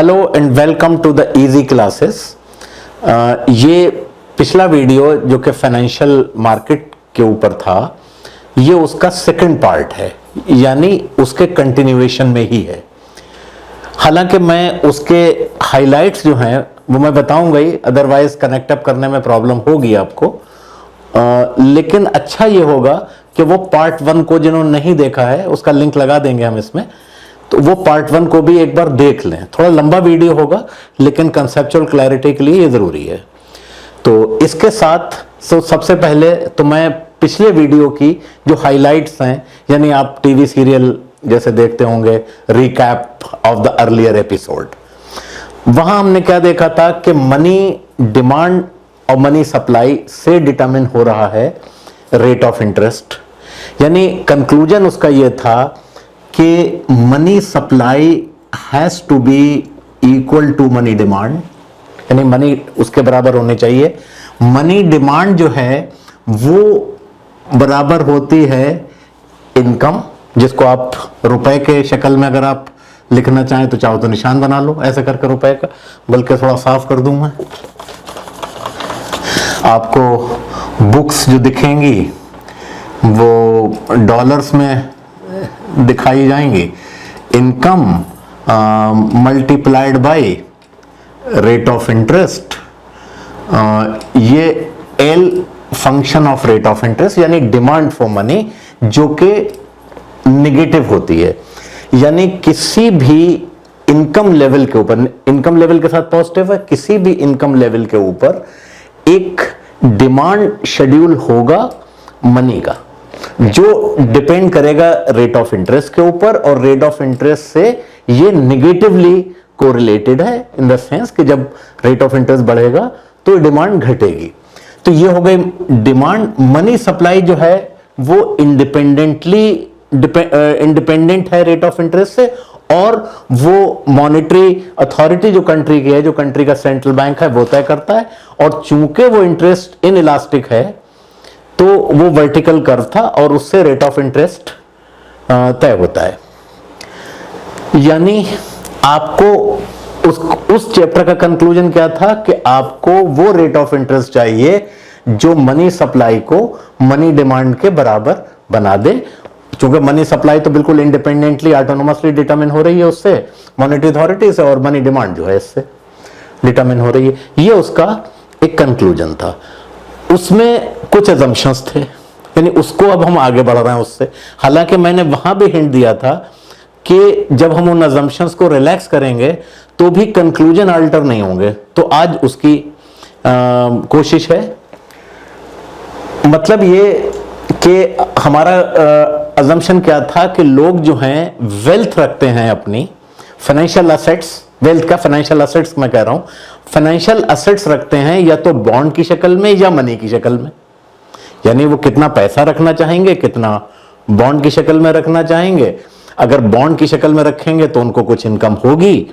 Hello and welcome to the easy classes. ये पिछला video जो कि फाइनेंशियल मार्केट के ऊपर था, ये उसका सेकंड पार्ट है, यानी उसके कंटिन्यूएशन में ही है। हालांकि मैं उसके हाइलाइट्स जो हैं वो मैं बताऊंगा ही, अदरवाइज कनेक्ट अप करने में प्रॉब्लम होगी आपको। लेकिन अच्छा ये होगा कि वो पार्ट 1 को जिन्होंने नहीं देखा है उसका लिंक लगा देंगे हम इसमें, तो वो पार्ट 1 को भी एक बार देख लें। थोड़ा लंबा वीडियो होगा लेकिन कंसेप्चुअल क्लैरिटी के लिए ये जरूरी है। तो इसके साथ सबसे पहले तो मैं पिछले वीडियो की जो हाइलाइट्स हैं, यानी आप टीवी सीरियल जैसे देखते होंगे, recap of the earlier episode, वहां हमने क्या देखा था कि मनी डिमांड और मनी सप्लाई से डिटरमिन हो रहा है रेट ऑफ इंटरेस्ट। यानी कंक्लूजन उसका यह था कि money supply has to be equal to money demand, यानी मनी उसके बराबर होने चाहिए। मनी डिमांड जो है वो बराबर होती है इनकम, जिसको आप रुपए के शक्ल में अगर आप लिखना चाहें तो चाहो तो निशान बना लो ऐसे करके रुपए का, बल्कि थोड़ा साफ कर दूं मैं। आपको बुक्स जो दिखेंगी वो डॉलर्स में दिखाई जाएंगी। Income multiplied by rate of interest, ये L function of rate of interest, यानी डिमांड फॉर मनी जो कि निगेटिव होती है। यानी किसी भी इनकम लेवल के ऊपर, इनकम लेवल के साथ पॉजिटिव है, किसी भी इनकम लेवल के ऊपर एक डिमांड शेड्यूल होगा मनी का, जो डिपेंड करेगा रेट ऑफ इंटरेस्ट के ऊपर, और रेट ऑफ इंटरेस्ट से ये निगेटिवली कोरिलेटेड है इन द सेंस कि जब रेट ऑफ इंटरेस्ट बढ़ेगा तो डिमांड घटेगी। तो ये हो गई डिमांड। मनी सप्लाई जो है वो इंडिपेंडेंट है रेट ऑफ इंटरेस्ट से, और वो मॉनेटरी अथॉरिटी जो कंट्री की है, जो कंट्री का सेंट्रल बैंक है, वो तय करता है। और चूंकि वो इंटरेस्ट इन इलास्टिक है तो वो वर्टिकल कर्व था और उससे रेट ऑफ इंटरेस्ट तय होता है। यानी आपको उस चैप्टर का कंक्लूजन क्या था कि आपको वो रेट ऑफ इंटरेस्ट चाहिए जो मनी सप्लाई को मनी डिमांड के बराबर बना दे। क्योंकि मनी सप्लाई तो बिल्कुल इंडिपेंडेंटली ऑटोनोमसली डिटरमिन हो रही है उससे, मॉनेटरी अथॉरिटी से, और मनी डिमांड जो है इससे डिटरमिन हो रही है। ये उसका एक कंक्लूजन था। उसमें कुछ अजम्पशंस थे, यानी उसको अब हम आगे बढ़ रहे हैं उससे। हालांकि मैंने वहां भी हिंट दिया था कि जब हम उन अजम्पशंस को रिलैक्स करेंगे तो भी कंक्लूजन अल्टर नहीं होंगे। तो आज उसकी कोशिश है। मतलब ये कि हमारा अजम्पशन क्या था कि लोग जो हैं वेल्थ रखते हैं, अपनी फाइनेंशियल असेट्स, वेल्थ का फाइनेंशियल असेट्स मैं कह रहा हूं, फाइनेंशियल असेट्स रखते हैं या तो बॉन्ड की शक्ल में या मनी की शक्ल में। यानी वो कितना पैसा रखना चाहेंगे, कितना बॉन्ड की शक्ल में रखना चाहेंगे। अगर बॉन्ड की शक्ल में रखेंगे तो उनको कुछ इनकम होगी,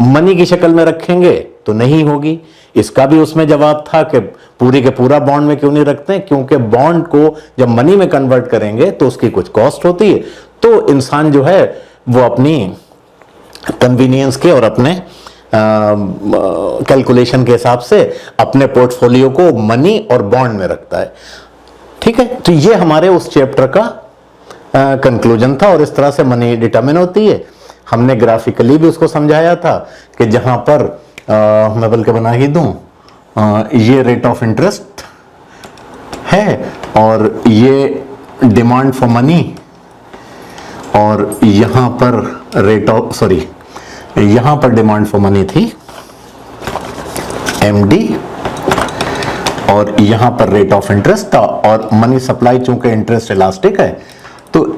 मनी की शक्ल में रखेंगे तो नहीं होगी। इसका भी उसमें जवाब था कि पूरी के पूरा बॉन्ड में क्यों नहीं रखते हैं, क्योंकि बॉन्ड को जब मनी में कन्वर्ट करेंगे तो उसकी कुछ कॉस्ट होती है। तो इंसान जो है वो अपनी कन्वीनियंस के और अपने कैलकुलेशन के हिसाब से अपने पोर्टफोलियो को मनी और बॉन्ड में रखता है। ठीक है, तो ये हमारे उस चैप्टर का कंक्लूजन था, और इस तरह से मनी डिटरमिन होती है। हमने ग्राफिकली भी उसको समझाया था कि जहां पर मैं बल्कि बना ही दूं, ये रेट ऑफ इंटरेस्ट है और ये डिमांड फॉर मनी, और यहां पर यहां पर डिमांड फॉर मनी थी MD, और यहां पर रेट ऑफ इंटरेस्ट था, और मनी सप्लाई चूंकि इंटरेस्ट इलास्टिक है तो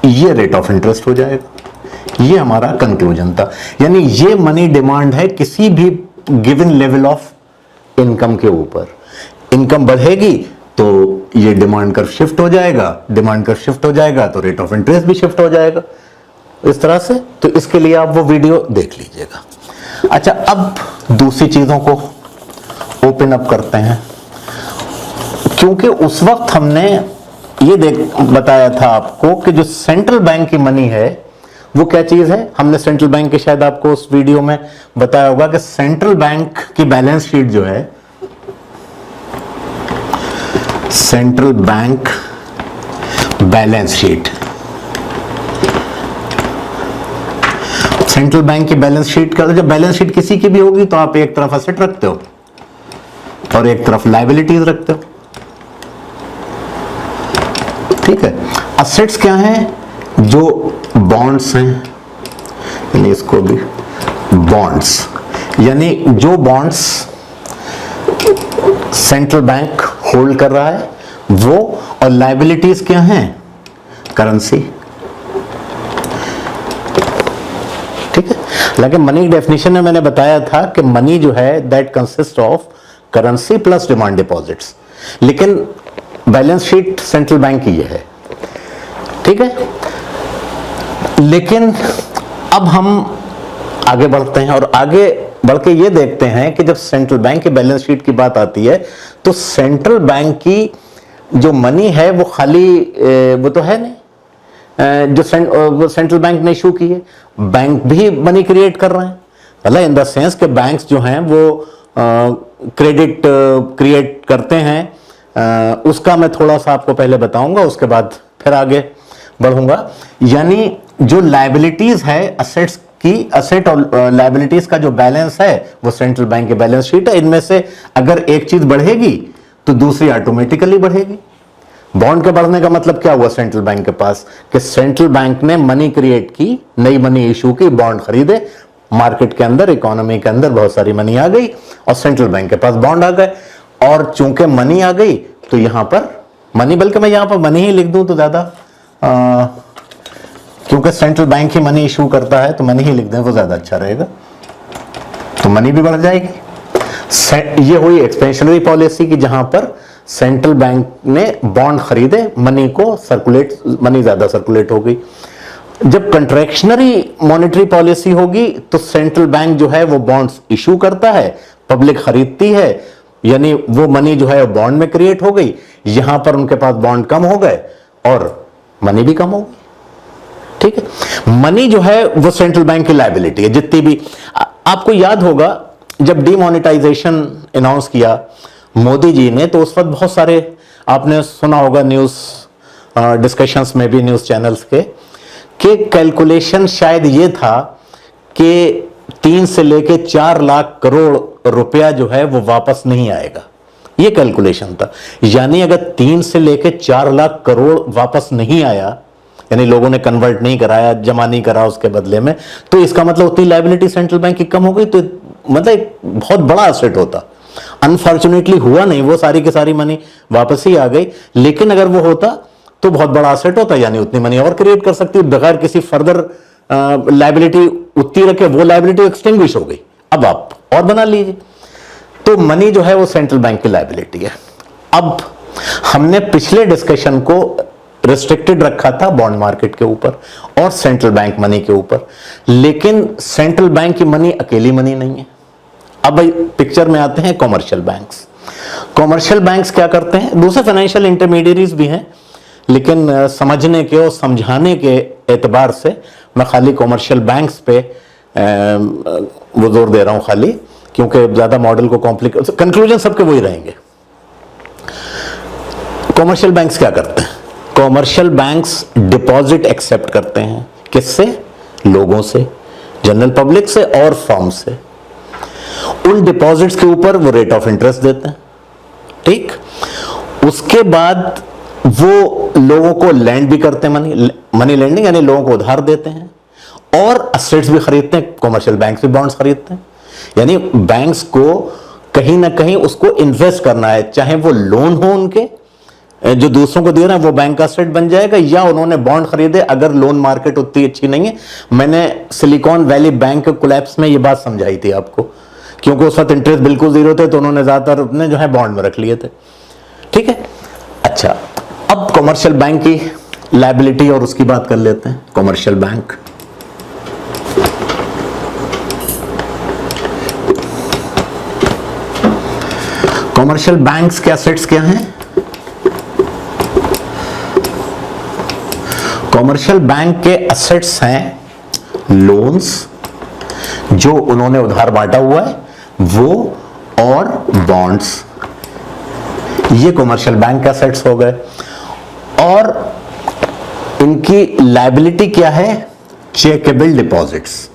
ये रेट ऑफ इंटरेस्ट हो जाएगा। ये हमारा कंक्लूजन था। यानी ये मनी डिमांड है किसी भी गिवन लेवल ऑफ इनकम के ऊपर। इनकम बढ़ेगी तो ये डिमांड कर्व शिफ्ट हो जाएगा, डिमांड कर्व शिफ्ट हो जाएगा तो रेट ऑफ इंटरेस्ट भी शिफ्ट हो जाएगा, इस तरह से। तो इसके लिए आप वो वीडियो देख लीजिएगा। अच्छा, अब दूसरी चीजों को ओपन अप करते हैं, क्योंकि उस वक्त हमने ये बताया था आपको कि जो सेंट्रल बैंक की मनी है वो क्या चीज है, हमने सेंट्रल बैंक के शायद आपको उस वीडियो में बताया होगा कि सेंट्रल बैंक की बैलेंस शीट जो है, central bank balance sheet, central bank की बैलेंस शीट का, जब बैलेंस शीट किसी की भी होगी तो आप एक तरफ एसेट रखते हो और एक तरफ लायबिलिटीज रखते हो, ठीक है। असेट्स क्या हैं, जो बॉन्ड्स हैं, यानी इसको भी बॉन्ड्स, यानी जो बॉन्ड्स सेंट्रल बैंक होल्ड कर रहा है वो, और लायबिलिटीज क्या हैं, करेंसी, ठीक है। लेकिन मनी की डेफिनेशन में मैंने बताया था कि मनी जो है that consist of currency plus demand deposits, लेकिन बैलेंस शीट सेंट्रल बैंक की है, ठीक है। लेकिन अब हम आगे बढ़ते हैं और आगे बढ़ के ये देखते हैं कि जब सेंट्रल बैंक की बैलेंस शीट की बात आती है तो सेंट्रल बैंक की जो मनी है वो खाली वो तो है नहीं, जो सेंट्रल बैंक ने इशू की है, बैंक भी मनी क्रिएट कर रहे हैं, मतलब इन द सेंस कि बैंक्स जो हैं वो क्रेडिट क्रिएट करते हैं। उसका मैं थोड़ा सा आपको पहले बताऊंगा, उसके बाद फिर आगे बढ़ूंगा। यानी जो लायबिलिटीज है असेट्स की, असेट और लायबिलिटीज का जो बैलेंस है वो सेंट्रल बैंक की बैलेंस शीट है। इनमें से अगर एक चीज बढ़ेगी तो दूसरी ऑटोमेटिकली बढ़ेगी। बॉन्ड के बढ़ने का मतलब क्या हुआ सेंट्रल बैंक के पास, कि सेंट्रल बैंक ने मनी क्रिएट की, नई मनी इशू की, बॉन्ड खरीदे, मार्केट के अंदर, इकोनॉमी के अंदर बहुत सारी मनी आ गई और सेंट्रल बैंक के पास बॉन्ड आ गए, और चूंकि मनी आ गई तो यहां पर मनी, बल्कि मैं यहां पर मनी ही लिख दूं तो ज्यादा, क्योंकि सेंट्रल बैंक ही मनी इशू करता है तो मनी ही लिख दें वो ज्यादा अच्छा रहेगा, तो मनी भी बढ़ जाएगी। ये हुई एक्सपेंशनरी पॉलिसी की, जहां पर सेंट्रल बैंक ने बॉन्ड खरीदे, मनी को सर्कुलेट, मनी ज्यादा सर्कुलेट हो गई। जब कंट्रैक्शनरी मॉनेटरी पॉलिसी होगी तो सेंट्रल बैंक जो है वो बॉन्ड्स इशू करता है, पब्लिक खरीदती है, यानी वो मनी जो है बॉन्ड में क्रिएट हो गई, यहां पर उनके पास बॉन्ड कम हो गए और मनी भी कम हो गई, ठीक है। मनी जो है वो सेंट्रल बैंक की लायबिलिटी है, जितनी भी, आपको याद होगा जब डीमोनेटाइजेशन अनाउंस किया मोदी जी ने, तो उस वक्त बहुत सारे आपने सुना होगा न्यूज डिस्कशंस में भी, न्यूज चैनल्स के, कि कैलकुलेशन शायद ये था कि 3 से लेके 4 लाख करोड़ रुपया जो है वो वापस नहीं आएगा, ये कैलकुलेशन था। यानी अगर 3 से लेके 4 लाख करोड़ वापस नहीं आया, यानी लोगों ने कन्वर्ट नहीं कराया, जमा नहीं करा उसके बदले में, तो इसका मतलब उतनी लायबिलिटी सेंट्रल बैंक की कम हो गई, तो मतलब एक बहुत बड़ा असेट होता। अनफॉर्चुनेटली हुआ नहीं, वो सारी की सारी मनी वापस ही आ गई, लेकिन अगर वो होता तो बहुत बड़ा असेट होता, यानी उतनी मनी और क्रिएट कर सकती बगैर किसी फर्दर लायबिलिटी उतनी रखे, वो लायबिलिटी एक्सटिंग्विश हो गई, अब आप और बना लीजिए। तो मनी जो है वो सेंट्रल बैंक की लायबिलिटी है। अब हमने पिछले डिस्कशन को रिस्ट्रिक्टेड रखा था बॉन्ड मार्केट के ऊपर और सेंट्रल बैंक मनी के ऊपर, लेकिन सेंट्रल बैंक की मनी अकेली मनी नहीं है। अब पिक्चर में आते हैं कॉमर्शियल बैंक्स। कॉमर्शियल बैंक्स क्या करते हैं, दूसरे फाइनेंशियल इंटरमीडिएरीज भी हैं, लेकिन समझने के और समझाने के एतबार से मैं खाली कॉमर्शियल बैंक्स पे वो जोर दे रहा हूं खाली, क्योंकि ज्यादा मॉडल को कॉम्प्लिकेट, कंक्लूजन सबके वही रहेंगे। कॉमर्शियल बैंक्स क्या करते हैं, कॉमर्शियल बैंक्स डिपॉजिट एक्सेप्ट करते हैं, किससे, लोगों से, जनरल पब्लिक से और फर्म से। उन डिपॉजिट्स के ऊपर वो रेट ऑफ इंटरेस्ट देते हैं, ठीक। उसके बाद वो लोगों को लैंड भी करते हैं, मनी लेंडिंग, यानी लोगों को उधार देते हैं, और असेट्स भी खरीदते हैं, कॉमर्शियल बैंक्स भी बॉन्ड्स खरीदते हैं। यानी बैंक्स को कहीं ना कहीं उसको इन्वेस्ट करना है, चाहे वो लोन हो उनके जो दूसरों को दे रहे हैं वो बैंक का असेट बन जाएगा, या उन्होंने बॉन्ड खरीदे अगर लोन मार्केट उतनी अच्छी नहीं है। मैंने सिलिकॉन वैली बैंक कोलैप्स में ये बात समझाई थी आपको, क्योंकि उस वक्त इंटरेस्ट बिल्कुल जीरो थे, तो उन्होंने ज्यादातर अपने जो है बॉन्ड में रख लिए थे, ठीक है। अच्छा, अब कॉमर्शियल बैंक की लायबिलिटी और उसकी बात कर लेते हैं। कॉमर्शियल बैंक, कॉमर्शियल बैंक्स के एसेट्स क्या हैं, कॉमर्शियल बैंक के एसेट्स हैं लोन्स जो उन्होंने उधार बांटा हुआ है वो, और बॉन्ड्स, ये कमर्शियल बैंक एसेट्स हो गए। और इनकी लायबिलिटी क्या है? Checkable deposits.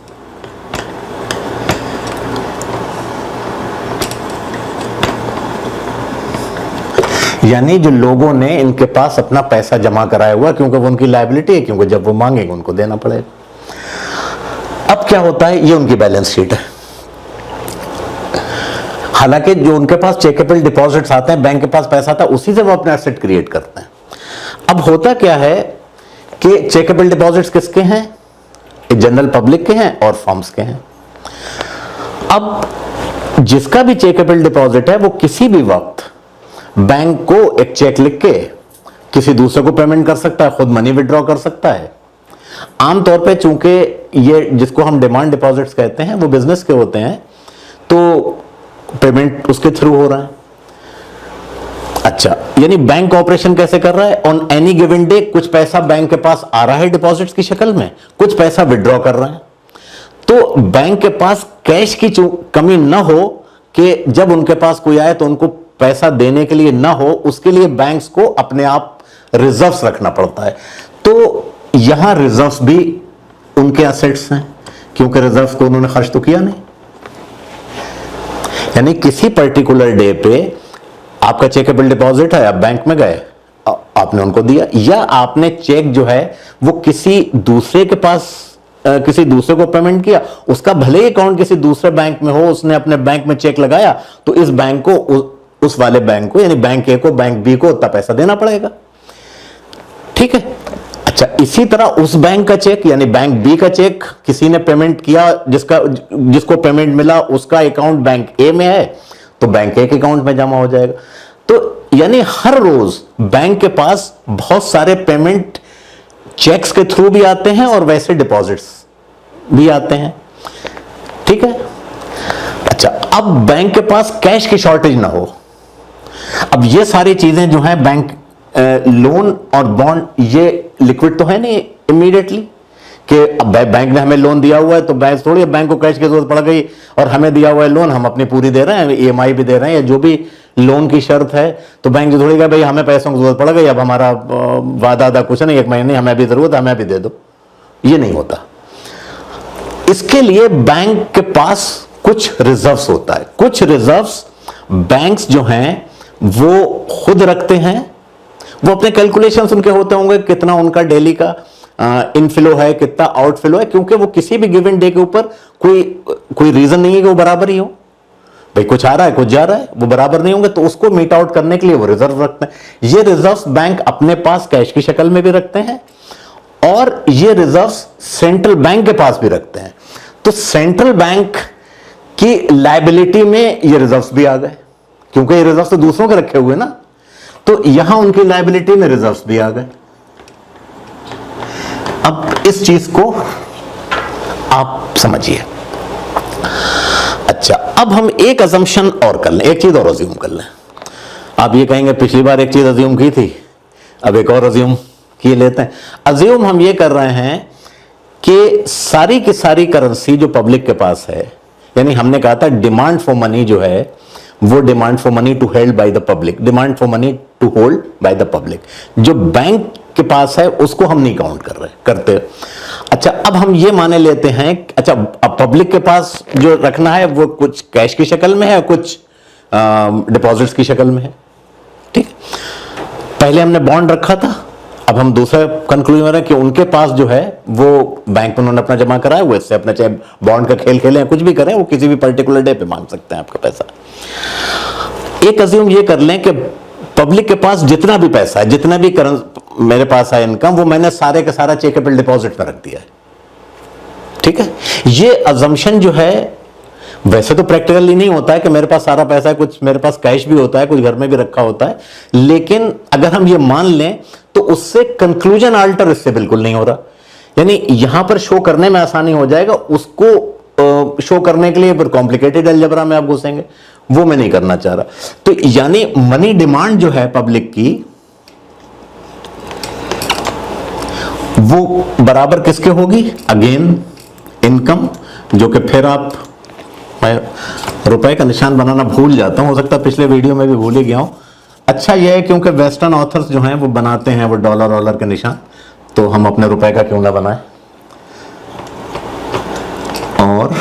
यानी जो लोगों ने इनके पास अपना पैसा जमा कराया हुआ, क्योंकि वो उनकी लायबिलिटी है, क्योंकि जब वो मांगेंगे उनको देना पड़ेगा। अब क्या होता है, ये उनकी बैलेंस शीट है। हालांकि जो उनके पास चेकेबल डिपॉजिट्स आते हैं, बैंक के पास पैसा आता है, उसी से वो अपने एसेट क्रिएट करते हैं। अब होता क्या है कि चेकेबल डिपॉजिट्स किसके हैं? जनरल पब्लिक के हैं और फर्म्स के हैं। अब जिसका भी चेकेबल डिपॉजिट है वो किसी भी वक्त बैंक को एक चेक लिख के किसी दूसरे को पेमेंट कर सकता है, खुद मनी विड्रॉ कर सकता है। आमतौर पे चूंकि ये जिसको हम डिमांड डिपॉजिट्स कहते हैं वो बिजनेस के होते हैं, तो पेमेंट उसके थ्रू हो रहा है। अच्छा, यानी बैंक ऑपरेशन कैसे कर रहा है? ऑन एनी गिवन डे कुछ पैसा बैंक के पास आ रहा है डिपॉजिट्स की शक्ल में, कुछ पैसा विड्रॉ कर रहा है। तो बैंक के पास कैश की कमी ना हो कि जब उनके पास कोई आए तो उनको पैसा देने के लिए ना हो, उसके लिए बैंक्स को अपने आप रिजर्व्स रखना पड़ता है। तो यहां रिजर्व्स भी उनके एसेट्स हैं, क्योंकि रिजर्व्स को उन्होंने खर्च तो किया नहीं। यानी किसी पर्टिकुलर डे पे आपका चेकेबल डिपॉजिट है, आप बैंक में गए, आपने उनको दिया, या आपने चेक जो है वो किसी दूसरे के पास किसी दूसरे को पेमेंट किया, उसका भले ही अकाउंट किसी दूसरे बैंक में हो, उसने अपने बैंक में चेक लगाया, तो इस बैंक को उस वाले बैंक को, यानी बैंक ए को बैंक बी को उतना पैसा देना पड़ेगा। ठीक है। अच्छा, इसी तरह उस बैंक का चेक, यानी बैंक बी का चेक किसी ने पेमेंट किया, जिसको पेमेंट मिला उसका अकाउंट बैंक ए में है, तो बैंक ए के अकाउंट में जमा हो जाएगा। तो यानी हर रोज बैंक के पास बहुत सारे पेमेंट चेक्स के थ्रू भी आते हैं और वैसे डिपॉजिट्स भी आते हैं। ठीक है। अच्छा, अब बैंक के पास कैश की शॉर्टेज ना हो। अब ये सारी चीजें जो है, बैंक लोन और बॉन्ड, ये लिक्विड तो है नहीं इमीडिएटली, कि अब बैंक ने हमें लोन दिया हुआ है तो बैंक थोड़ी बैंक को कैश की जरूरत पड़ गई, और हमें दिया हुआ है लोन, हम अपनी पूरी दे रहे हैं, ईएमआई भी दे रहे हैं, या जो भी लोन की शर्त है, तो बैंक थोड़ी कहा भाई हमें पैसों की जरूरत पड़ गई, अब हमारा वादा कुछ नहीं, 1 महीने हमें भी जरूरत, हमें भी दे दो। ये नहीं होता। इसके लिए बैंक के पास कुछ रिजर्व्स होता है। कुछ रिजर्व्स बैंक्स जो हैं वो खुद रखते हैं। वो अपने कैलकुलेशंस उनके होते होंगे, कितना उनका डेली का इनफ्लो है, कितना आउटफ्लो है, क्योंकि वो किसी भी गिवन डे के ऊपर कोई रीजन नहीं है कि वो बराबर ही हो। भाई कुछ आ रहा है कुछ जा रहा है, वो बराबर नहीं होंगे, तो उसको मीट आउट करने के लिए वो रिजर्व रखते हैं। ये रिजर्व्स बैंक अपने पास कैश की शक्ल में भी रखते हैं, और ये रिजर्व्स सेंट्रल बैंक के पास भी रखते हैं। तो सेंट्रल बैंक की लायबिलिटी में ये रिजर्व्स भी आ गए, क्योंकि ये रिजर्व्स तो दूसरों के रखे हुए ना, तो यहां उनकी लायबिलिटी में रिजर्व्स भी आ गए। अब इस चीज को आप समझिए। अच्छा, अब हम एक अजम्पशन और कर लें, एक चीज और अज्यूम कर लें। आप ये कहेंगे पिछली बार एक चीज अज्यूम की थी, अब एक और अज्यूम किए लेते हैं। अज्यूम हम ये कर रहे हैं कि सारी की सारी करेंसी जो पब्लिक के पास है, यानी हमने कहा था डिमांड फॉर मनी जो है वो demand for money to held by the public, demand for money to hold by the public, जो बैंक के पास है उसको हम नहीं काउंट करते। अच्छा, अब हम ये माने लेते हैं, अच्छा अब पब्लिक के पास जो रखना है वो कुछ कैश की शक्ल में है, कुछ डिपॉजिट्स की शक्ल में है। ठीक, पहले हमने बॉन्ड रखा था, अब हम दूसरा कंक्लूजन है कि उनके पास जो है वो बैंक में उन्होंने अपना जमा कराया, वो इससे अपना चाहे बॉन्ड का खेल खेलें, कुछ भी करें, वो किसी भी पर्टिकुलर डे पे मांग सकते हैं आपका पैसा। एक अज्यूम ये कर लें कि पब्लिक के पास जितना भी पैसा है, जितना भी मेरे पास है इनकम, वो मैंने सारे का सारा चेकेबल डिपॉजिट में रख दिया है। ठीक है, ये अजम्पशन जो है वैसे तो प्रैक्टिकली नहीं होता है कि मेरे पास सारा पैसा है, कुछ मेरे पास कैश भी होता है, कुछ घर में भी रखा होता है, लेकिन अगर हम ये मान लें तो उससे कंक्लूजन आल्टर इससे बिल्कुल नहीं हो रहा। यानी यहां पर शो करने में आसानी हो जाएगा, उसको शो करने के लिए फिर कॉम्प्लिकेटेड अलजेब्रा में आप घुसेंगे, वो मैं नहीं करना चाह रहा। तो यानी मनी डिमांड जो है पब्लिक की, वो बराबर किसके होगी? अगेन इनकम, जो कि फिर आप, मैं रुपए का निशान बनाना भूल जाता हूं, हो सकता है पिछले वीडियो में भी भूल ही गया हूं। अच्छा यह है क्योंकि वेस्टर्न ऑथर्स जो हैं वो बनाते हैं वो डॉलर के निशान, तो हम अपने रुपए का क्यों ना बनाएं। और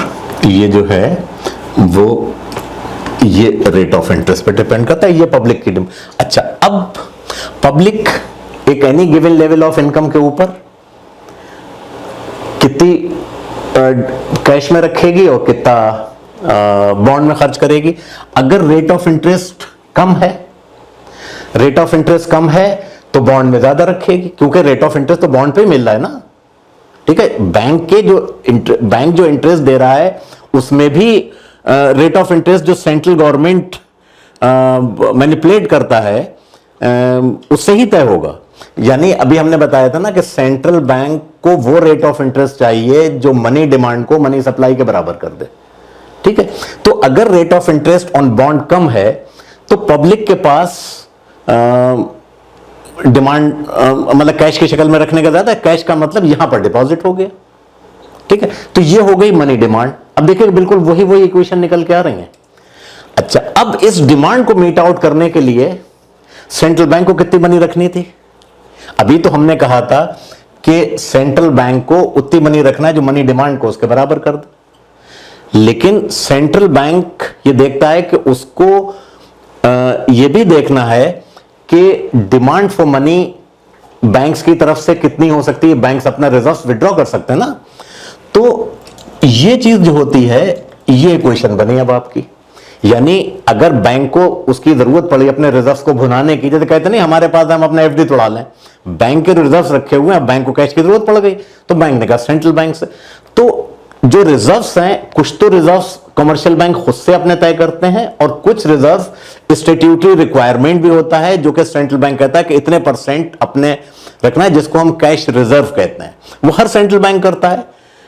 ये जो है वो ये रेट ऑफ इंटरेस्ट पे डिपेंड करता है, ये पब्लिक की अच्छा, अब पब्लिक एक any given level of income के ऊपर कितनी कैश में रखेगी और कितना बॉन्ड में खर्च करेगी। अगर रेट ऑफ इंटरेस्ट कम है, रेट ऑफ इंटरेस्ट कम है तो बॉन्ड में ज्यादा रखेगी, क्योंकि रेट ऑफ इंटरेस्ट तो बॉन्ड पे मिल रहा है ना। ठीक है, बैंक जो इंटरेस्ट दे रहा है उसमें भी रेट ऑफ इंटरेस्ट जो सेंट्रल गवर्नमेंट मैनिपुलेट करता है उससे ही तय होगा। यानी अभी हमने बताया था ना कि सेंट्रल बैंक को वो रेट ऑफ इंटरेस्ट चाहिए जो मनी डिमांड को मनी सप्लाई के बराबर कर दे। ठीक है, तो अगर rate of interest on bond कम है तो पब्लिक के पास डिमांड मतलब कैश की शक्ल में रखने का ज्यादा है। कैश का मतलब यहां पर डिपॉजिट हो गया। ठीक है, तो ये हो गई मनी डिमांड। अब देखिए बिल्कुल वही इक्वेशन निकल के आ रही है। अच्छा, अब इस डिमांड को मीट आउट करने के लिए सेंट्रल बैंक को कितनी मनी रखनी थी? अभी तो हमने कहा था कि सेंट्रल बैंक को उतनी मनी रखना है जो मनी डिमांड को उसके बराबर कर दे, लेकिन सेंट्रल बैंक ये देखता है कि उसको ये भी देखना है कि डिमांड फॉर मनी बैंक्स की तरफ से कितनी हो सकती है। बैंक्स अपना रिजर्व विड्रॉ कर सकते हैं ना, तो ये चीज जो होती है ये इक्वेशन बनी अब आपकी। यानी अगर बैंक को उसकी जरूरत पड़ी अपने रिजर्व्स को भुनाने की, जैसे कहते नहीं हमारे पास हम अपना एफडी तोड़ा लें, बैंक के रिजर्व्स रखे हुए हैं, बैंक को कैश की जरूरत पड़ गई तो बैंक ने कहा सेंट्रल बैंक से। तो जो रिजर्व्स हैं, कुछ तो रिजर्व्स कमर्शियल बैंक खुद से अपने तय करते हैं और कुछ रिजर्व स्टैट्यूटरी रिक्वायरमेंट भी होता है जो कि सेंट्रल बैंक कहता है कि इतने % अपने रखना है, जिसको हम कैश रिजर्व कहते हैं। वो हर सेंट्रल बैंक करता है,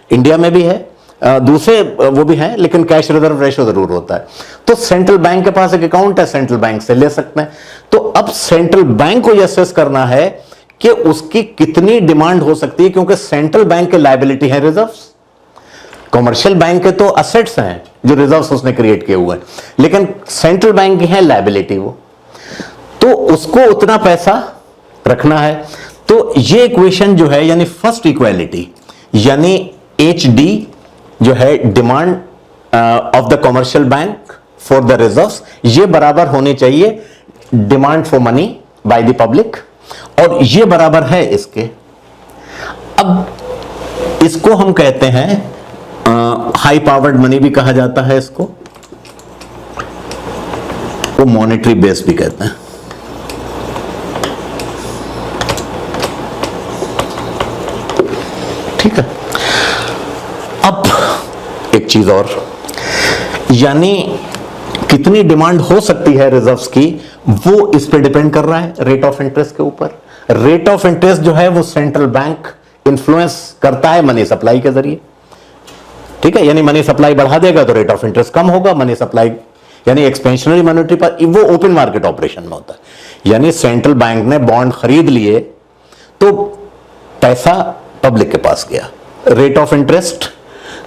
इंडिया में भी है, दूसरे वो भी हैं, लेकिन कैश रिजर्व रेशो जरूर होता है। तो सेंट्रल बैंक के पास एक अकाउंट है, सेंट्रल बैंक से ले सकते हैं। तो अब सेंट्रल बैंक को यह असेस करना है कि उसकी कितनी डिमांड हो सकती है, क्योंकि सेंट्रल बैंक के लायबिलिटी है रिजर्व्स, कमर्शियल बैंक के तो असेट्स हैं जो रिजर्व्स उसने क्रिएट किए हुए हैं, लेकिन सेंट्रल बैंक की है लायबिलिटी वो, तो उसको उतना पैसा रखना है। तो ये इक्वेशन जो है यानी फर्स्ट इक्वालिटी यानी HD जो है demand of the commercial bank for the reserves, ये बराबर होनी चाहिए demand for money by the public, और ये बराबर है इसके। अब इसको हम कहते हैं हाई पावर्ड मनी भी कहा जाता है, इसको वो मॉनेटरी बेस भी कहते हैं। ठीक है, अब एक चीज और, यानी कितनी डिमांड हो सकती है रिजर्व्स की, वो इस पे डिपेंड कर रहा है रेट ऑफ इंटरेस्ट के ऊपर। रेट ऑफ इंटरेस्ट जो है वो सेंट्रल बैंक इन्फ्लुएंस करता है मनी सप्लाई के जरिए। ठीक है, यानी मनी सप्लाई बढ़ा देगा तो रेट ऑफ इंटरेस्ट कम होगा। मनी सप्लाई यानी एक्सपेंशनरी मॉनेटरी पर वो ओपन मार्केट ऑपरेशन में होता है, यानी सेंट्रल बैंक ने बॉन्ड खरीद लिए तो पैसा पब्लिक के पास गया, रेट ऑफ इंटरेस्ट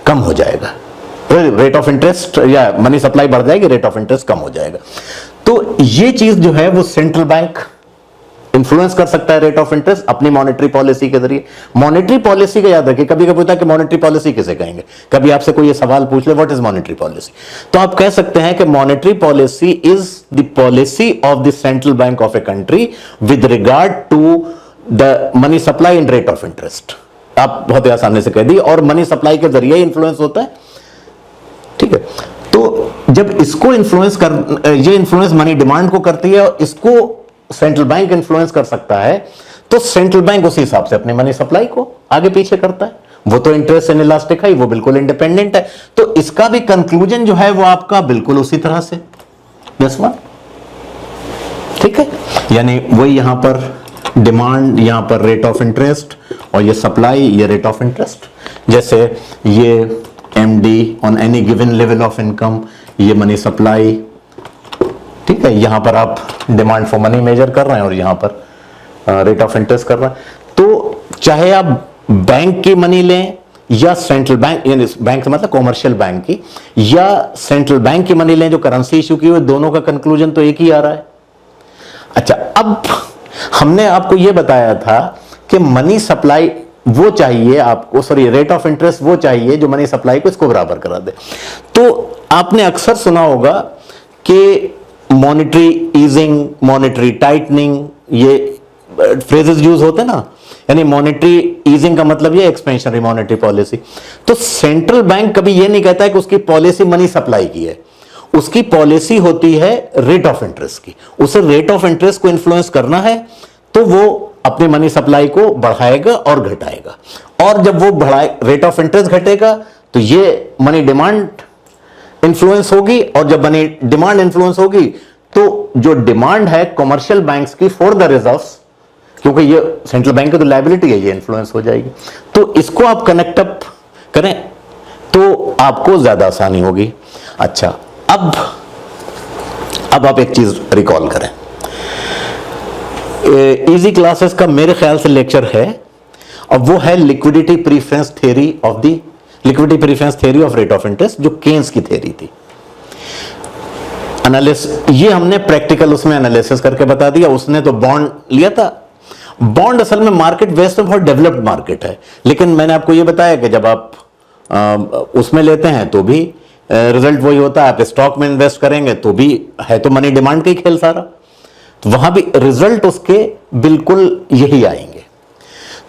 कम हो जाएगा, रेट ऑफ इंटरेस्ट या मनी सप्लाई बढ़ जाएगी, रेट ऑफ इंटरेस्ट कम हो जाएगा। तो ये चीज जो है वो सेंट्रल बैंक इन्फ्लुएंस कर सकता है रेट ऑफ इंटरेस्ट अपनी मॉनेटरी पॉलिसी के जरिए। मॉनेटरी पॉलिसी का याद रखिए, कभी कभी होता है कि मॉनेटरी पॉलिसी किसे कहेंगे, कभी आपसे कोई ये सवाल पूछ ले व्हाट इज मॉनेटरी पॉलिसी, तो आप कह सकते हैं कि monetary policy is the policy of the central bank of a country with regard to the money supply and rate of interest. आप बहुत आसानी से कह दी, और मनी सप्लाई के जरिए इन्फ्लुएंस होता है। ठीक है, तो जब इसको इन्फ्लुएंस कर, ये इन्फ्लुएंस मनी डिमांड को करती है और इसको सेंट्रल बैंक इन्फ्लुएंस कर सकता है, तो सेंट्रल बैंक उसी हिसाब से अपनी मनी सप्लाई को आगे पीछे करता है। वो तो इंटरेस्ट इनइलास्टिक है, वो बिल्कुल इंडिपेंडेंट है, तो इसका भी कंक्लूजन जो है वो आपका बिल्कुल उसी तरह से यस वन। ठीक है, यानी वही यहां पर डिमांड, यहां पर रेट ऑफ इंटरेस्ट, और ये सप्लाई, ये रेट ऑफ इंटरेस्ट। जैसे ये MD on any given level of income, ये मनी सप्लाई। ठीक है, यहां पर आप डिमांड फॉर मनी मेजर कर रहे हैं और यहां पर रेट ऑफ इंटरेस्ट कर रहे हैं। तो चाहे आप बैंक की मनी लें या सेंट्रल बैंक, यानी बैंक से मतलब कॉमर्शियल बैंक की, या सेंट्रल बैंक की मनी लें जो करेंसी इशू की हुई, दोनों का कंक्लूजन तो एक ही आ रहा है। अच्छा, अब हमने आपको यह बताया था कि मनी सप्लाई वो चाहिए आपको, सॉरी रेट ऑफ इंटरेस्ट वो चाहिए जो मनी सप्लाई को इसको बराबर करा दे। तो आपने अक्सर सुना होगा कि मॉनेटरी ईजिंग, मॉनेटरी टाइटनिंग, ये फ्रेजेस यूज होते हैं ना, यानी मॉनेटरी ईजिंग का मतलब ये एक्सपेंशनरी मॉनेटरी पॉलिसी। तो सेंट्रल बैंक कभी ये नहीं कहता है कि उसकी पॉलिसी मनी सप्लाई की है, उसकी पॉलिसी होती है रेट ऑफ इंटरेस्ट की। उसे रेट ऑफ इंटरेस्ट को इन्फ्लुएंस करना है तो वो अपनी मनी सप्लाई को बढ़ाएगा और घटाएगा, और जब वो बढ़ाए रेट ऑफ इंटरेस्ट घटेगा तो ये मनी डिमांड इन्फ्लुएंस होगी, और जब मनी डिमांड इन्फ्लुएंस होगी तो जो डिमांड है कमर्शियल बैंक्स की फॉर द रिजर्व्स, क्योंकि ये सेंट्रल बैंक की तो लायबिलिटी है, ये इन्फ्लुएंस हो जाएगी। तो इसको आप कनेक्ट अप करें तो आपको ज्यादा आसानी होगी। अच्छा, अब आप एक चीज रिकॉल करें, इजी क्लासेस का मेरे ख्याल से लेक्चर है, और वो है liquidity preference theory of the liquidity preference theory of rate of interest, जो केन्स की थ्योरी थी। एनालिसिस ये हमने प्रैक्टिकल उसमें एनालिसिस करके बता दिया। उसने तो बॉन्ड लिया था, बॉन्ड असल में मार्केट वेस्ट में बहुत डेवलप्ड मार्केट है, लेकिन मैंने आपको ये बताया कि जब आप उसमें लेते हैं तो भी रिजल्ट वही होता है, आप स्टॉक में इन्वेस्ट करेंगे तो भी है, तो मनी डिमांड का ही खेल सारा, तो वहां भी रिजल्ट उसके बिल्कुल यही आएंगे।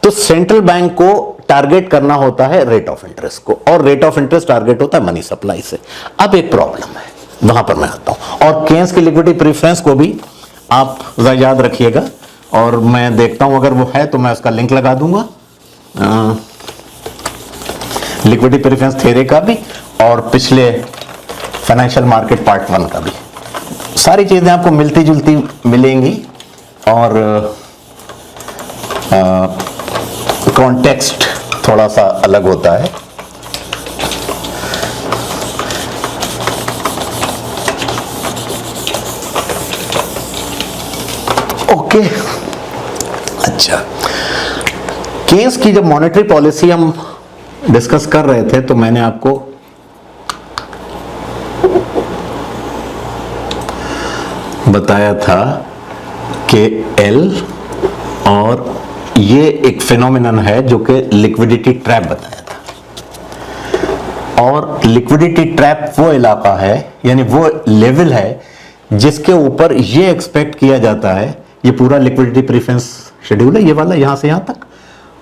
तो सेंट्रल बैंक को टारगेट करना होता है रेट ऑफ इंटरेस्ट को, और रेट ऑफ इंटरेस्ट टारगेट होता है मनी सप्लाई से। अब एक प्रॉब्लम है, वहां पर मैं आता हूं, और केन्स की लिक्विडिटी प्रेफरेंस को भी आप याद रखिएगा, और मैं देखता हूं अगर वो है तो मैं उसका लिंक लगा दूंगा, लिक्विडिटी प्रेफरेंस थ्योरी का भी और पिछले फाइनेंशियल मार्केट पार्ट 1 का भी। सारी चीजें आपको मिलती जुलती मिलेंगी, और कॉन्टेक्स्ट थोड़ा सा अलग होता है। ओके, अच्छा, केन्स की जब मॉनेटरी पॉलिसी हम डिस्कस कर रहे थे तो मैंने आपको बताया था कि एल, और ये एक फिनोमिनन है जो कि लिक्विडिटी ट्रैप बताया था। और लिक्विडिटी ट्रैप वो इलाका है, यानी वो लेवल है जिसके ऊपर ये एक्सपेक्ट किया जाता है, ये पूरा लिक्विडिटी प्रेफरेंस शेड्यूल है ये वाला, यहां से यहां तक,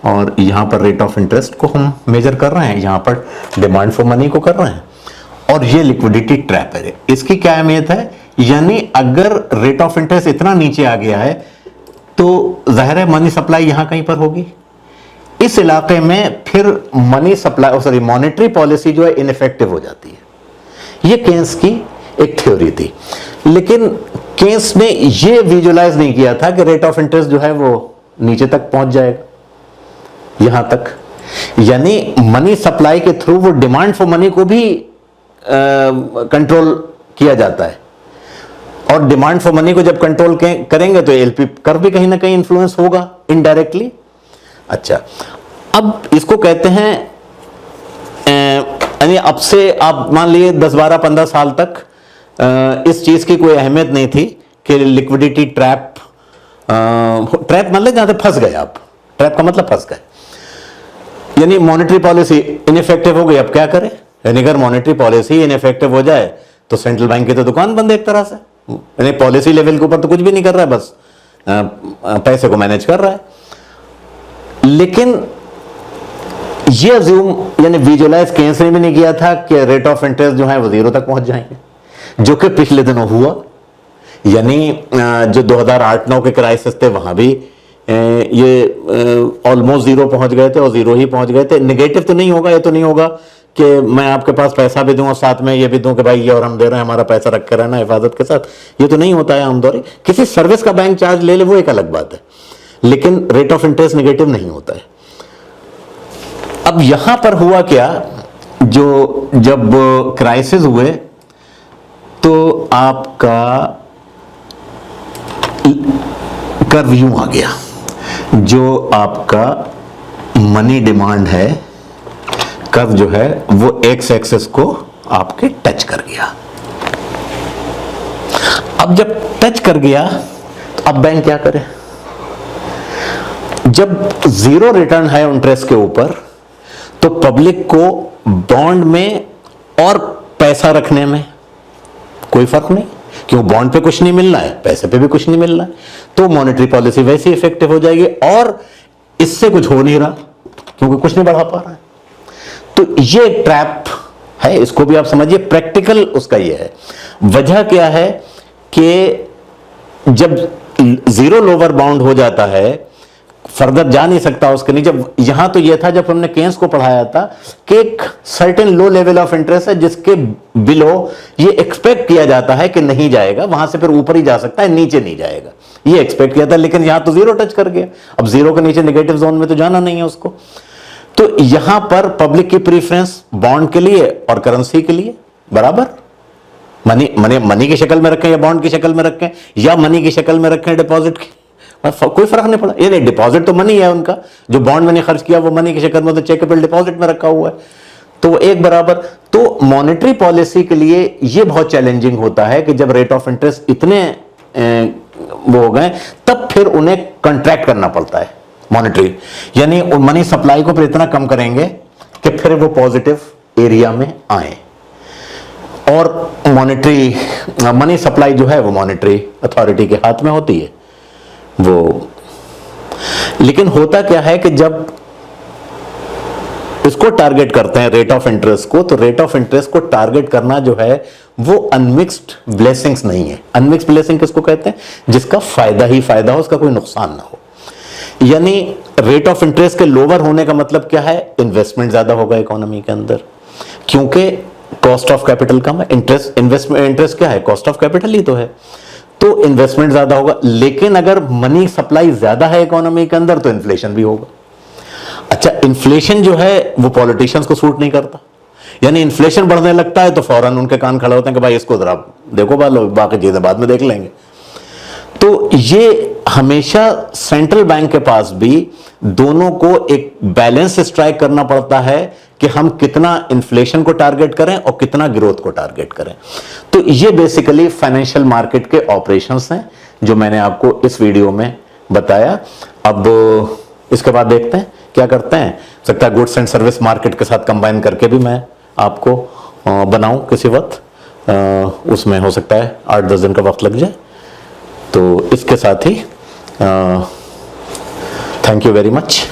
और यहां पर रेट ऑफ इंटरेस्ट को हम मेजर कर रहे हैं, यहां पर डिमांड फॉर मनी को कर रहे हैं, और ये लिक्विडिटी ट्रैप है। इसकी क्या अहमियत है, यानी अगर रेट ऑफ इंटरेस्ट इतना नीचे आ गया है तो जाहिर है मनी सप्लाई यहां कहीं पर होगी, इस इलाके में फिर money supply, sorry monetary policy जो है इनइफेक्टिव हो जाती है। ये केन्स की एक थ्योरी थी, लेकिन केन्स ने ये विजुलाइज नहीं किया था कि रेट ऑफ इंटरेस्ट जो है वो नीचे तक पहुंच जाएगा, यहां तक, यानी मनी सप्लाई के थ्रू वो डिमांड फॉर मनी को भी कंट्रोल किया जाता है, और डिमांड फॉर मनी को जब कंट्रोल करेंगे तो एलपी कर्व भी कहीं ना कहीं इन्फ्लुएंस होगा इनडायरेक्टली। अच्छा, अब इसको कहते हैं, यानी अब से आप मान लिए 10, 12, 15 साल तक इस चीज की कोई अहमियत नहीं थी कि लिक्विडिटी ट्रैप, ट्रैप मतलब जहां से फंस गए आप, ट्रैप का मतलब फंस गए, यानी मॉनेटरी पॉलिसी इनइफेक्टिव हो गई, अब क्या करें, यानी अगर मॉनेटरी पॉलिसी इनइफेक्टिव हो जाए तो सेंट्रल बैंक की तो दुकान बंद एक तरह से, यानी पॉलिसी लेवल के ऊपर तो कुछ भी नहीं कर रहा है, बस पैसे को मैनेज कर रहा है। लेकिन ये अज्यूम यानी विजुलाइज केन्स ने भी नहीं किया था कि रेट ऑफ इंटरेस्ट जो है वो 0 तक पहुंच जाएंगे, जो कि पिछले दिनों हुआ, यानी जो 2008-9 के क्राइसिस थे वहां भी ये ऑलमोस्ट 0 पहुंच गए थे, और 0 ही पहुंच गए थे। नेगेटिव तो नहीं होगा, ये तो नहीं होगा कि मैं आपके पास पैसा भी दूं और साथ में ये भी दूं कि भाई ये और हम दे रहे हैं, हमारा पैसा रख के रहना हिफाजत के साथ, ये तो नहीं होता है आमतौर। किसी सर्विस का बैंक चार्ज ले ले वो एक अलग बात है, लेकिन रेट ऑफ इंटरेस्ट नेगेटिव नहीं होता है। अब यहां पर हुआ क्या, जो जब क्राइसिस हुए तो आपका कर्व यूं आ गया, जो आपका मनी डिमांड है कर्व जो है वो एक्स एक्सिस को आपके टच कर गया। अब जब टच कर गया तो अब बैंक क्या करे? जब जीरो रिटर्न है इंटरेस्ट के ऊपर तो पब्लिक को बॉन्ड में और पैसा रखने में कोई फर्क नहीं, क्यों? बॉन्ड पे कुछ नहीं मिलना है, पैसे पे भी कुछ नहीं मिलना है, तो मॉनेटरी पॉलिसी वैसे ही इफेक्टिव हो जाएगी और इससे कुछ हो नहीं रहा क्योंकि कुछ नहीं बढ़ा पा रहा है। तो ये ट्रैप है, इसको भी आप समझिए। प्रैक्टिकल उसका ये है। वजह क्या है कि जब जीरो लोअर बाउंड हो जाता है, फर्दर जा नहीं सकता उसके नीचे। यहां तो यह था जब हमने केन्स को पढ़ाया था कि एक certain low level of interest है जिसके बिलो ये एक्सपेक्ट किया जाता है कि नहीं जाएगा, वहां से फिर ऊपर ही जा सकता है, नीचे नहीं जाएगा, ये एक्सपेक्ट किया था। लेकिन यहां तो जीरो टच कर गया, अब जीरो के नीचे नेगेटिव जोन में तो जाना नहीं है उसको। तो यहां पर पब्लिक की प्रीफरेंस बॉन्ड के लिए और करेंसी के लिए बराबर, मनी की शक्ल में रखें या बॉन्ड की शक्ल में रखें या मनी की शक्ल में रखें डिपॉजिट की, कोई फर्क नहीं पड़ा। ये नहीं, डिपॉजिट तो मनी है उनका, जो बॉन्ड में नहीं खर्च किया वो मनी की शक्ल में तो चेकेबल डिपॉजिट में रखा हुआ है, तो वो एक बराबर। तो मॉनेटरी पॉलिसी के लिए ये बहुत चैलेंजिंग होता है कि जब रेट ऑफ इंटरेस्ट इतने वो हो गए तब फिर उन्हें कंट्रैक्ट करना पड़ता है मॉनेटरी, यानी मनी सप्लाई को फिर इतना कम करेंगे कि फिर वो पॉजिटिव एरिया में आए। और मॉनेटरी मनी सप्लाई जो है वो मॉनेटरी अथॉरिटी के हाथ में होती है वो। लेकिन होता क्या है कि जब इसको टारगेट करते हैं रेट ऑफ इंटरेस्ट को, तो रेट ऑफ इंटरेस्ट को टारगेट करना जो है वो अनमिक्स्ड ब्लेसिंग्स नहीं है। अनमिक्स्ड ब्लेसिंग किसको कहते हैं? जिसका फायदा ही फायदा हो, उसका कोई नुकसान ना हो। यानी रेट ऑफ इंटरेस्ट के लोअर होने का मतलब क्या है? इन्वेस्टमेंट ज्यादा होगा इकोनॉमी के अंदर, क्योंकि कॉस्ट ऑफ कैपिटल कम है। इंटरेस्ट क्या है? कॉस्ट ऑफ कैपिटल ही तो है, तो इन्वेस्टमेंट ज्यादा होगा। लेकिन अगर मनी सप्लाई ज्यादा है इकोनॉमी के अंदर तो इन्फ्लेशन भी होगा। अच्छा, इन्फ्लेशन जो है वो पॉलिटिशियंस को सूट नहीं करता, यानी इन्फ्लेशन बढ़ने लगता है तो फौरन उनके कान खड़े होते हैं कि भाई इसको जरा देखो, बाकी चीजें बाद में देख लेंगे। तो ये हमेशा सेंट्रल बैंक के पास भी दोनों को एक बैलेंस स्ट्राइक करना पड़ता है कि हम कितना इन्फ्लेशन को टारगेट करें और कितना ग्रोथ को टारगेट करें। तो ये बेसिकली फाइनेंशियल मार्केट के ऑपरेशंस हैं जो मैंने आपको इस वीडियो में बताया। अब इसके बाद देखते हैं क्या करते हैं। सकता है गुड्स एंड सर्विस मार्केट के साथ कंबाइन करके भी मैं आपको बनाऊं किसी वक्त, उसमें हो सकता है 8-10 दिन का वक्त लग जाए। तो इसके साथ ही थैंक यू वेरी मच।